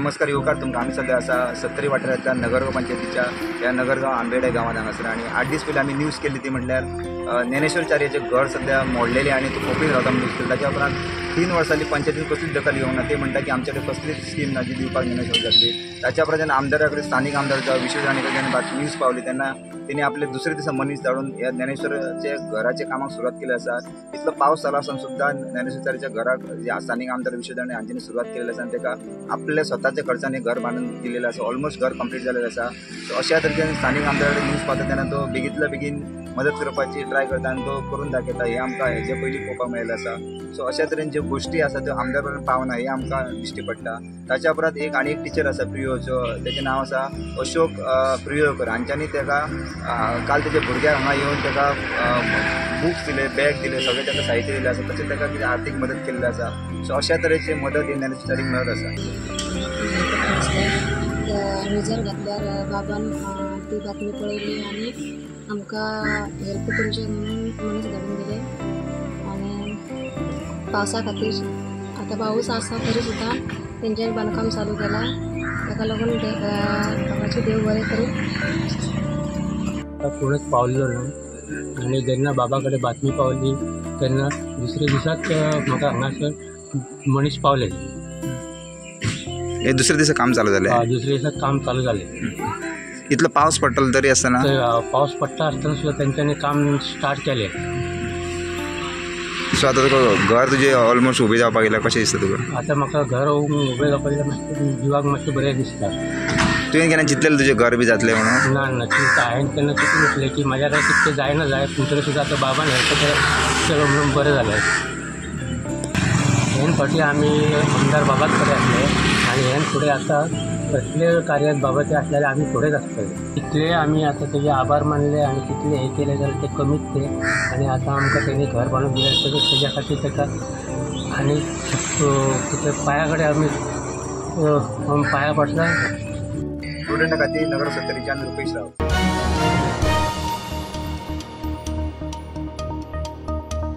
नमस्कार येवकार तुमकां आमी सध्या आसा सत्तरी वाठारांतल्या नगरगांव पंचायतीच्या ह्या नगरगांव आंबेडे गांवांत हांगासर आनी 8 दीस पयलीं आमी न्यूज केल्ली ती म्हटल्यार ज्ञानेश्वरचार्याचें घर सध्या मोडलेलें आनी तो कोपीन रावता न्यूज केली. ताच्या उपरांत 3 वर्सांनी पंचायतीन कसलीच दखल घेवंक ना. ते म्हणटा की आमचे कडेन कसलीच स्कीम ना जी दिवपाक ज्ञानेश्वर जातली. ताच्या उपरांत जेन्ना आमदारा कडेन स्थानीक आमदार विशेष आनी जेन्ना न्यूज पावली तेन्ना तेणी आपले दुसरे दिसा मनीस धाडून ह्या ज्ञानेश्वराचे घराचे कामाक सुरवात केली आसा. इतलो पावस जालो आसून सुद्दां ज्ञानेश्वरचार्याच्या घराक जे स्थानीक आमदार विशेष आनी हांच्यानी सुरवात केलेली आसा आनी ताका आपल्या स्वताच्या खर्चाने घर बांदून दिलेलें आसा. ऑलमोस्ट घर कंप्लीट जाल्लें आसा. सो अशा तरेन स्थानीक आमदार कडेन न्यूज पावता तेन्ना तो बेगींतल्या बेगीन मदत करपाची ट्राय करता आनी तो करून दाखयता. हे आमकां हेजे पयलीं पळोवपाक मेळिल्लें आसा. सो अशा तरेन ज्यो गोश्टी आसा त्यो आमदार पर्यंत पावना हे आमकां दिश्टी पडटा. ताच्या उपरांत आनी एक टिचर आसा प्रियोचो, तेचें नांव आसा अशोक प्रियोकर. हांच्यांनी ताका काल तेच्या भुरग्याक हांगा येवन ताका बुक्स दिले, बॅग दिले, सगळें ताका साहित्य दिलें आसा. तशेंच ताका कितें आर्थीक मदत केल्ली आसा. सो अशा तरेची मदत ही ज्ञानेश्वरचार्याक मेळत आसा. रिजर घातल्यार बाबान ती बातमी पळयली आनी आमकां हेल्प करचे म्हणून मनीस धाडून दिले. आनी पावसा खातीर आतां पावस आसा तरी सुद्दां तेंच्यांनी बांदकाम चालू केलां. ताका लागून बाबाचे देव बरें करूं. कोणच पावल्लो ना आनी जेन्ना बाबा कडेन बातमी पावली तेन्ना दुसरे दिसाच म्हाका हांगासर मनीस पावले. हे दुसरे दिसा काम चालू जालें. दुसरे दिसा काम चालू जालें. इतलो पावस पडटलो तरी आसतना पावस पडटा आसतना सुद्दां तेंच्यांनी काम स्टार्ट केलें. सो आतां तुका घर तुजें ऑलमोस्ट उबें जावपाक येयलां. कशें दिसता तुका? आतां म्हाका घर उबें जावपाक मातशें जिवाक मातशें बरें दिसता. तुवें केन्ना चिंतलेलें तुजें घर बी जातलें म्हणून? ना हांवें तेन्ना चिंतून आसलें की म्हाज्या कडेन तितकें जायना जाय पूण तरी सुद्दां आतां बाबान हेल्प केलो म्हणून बरें जालें. हेन फावटी आमी आमदार बाबाच कडेन आसले आनी हेन फुडें आतां कसले कार्याक बाबाचे आसल्यार आमी फुडेंच आसतले. कितले आमी आतां तेजे आभार मानले आनी कितले हे केले जाल्यार ते कमीच ते. आनी आतां आमकां तेणी घर बांदून दिलें तेज्या खातीर ताका आनी कितें पांया कडेन आमी पांया पडटा. स्टुडंटा खातीर नगर सत्तरीच्यान रुपेश राव.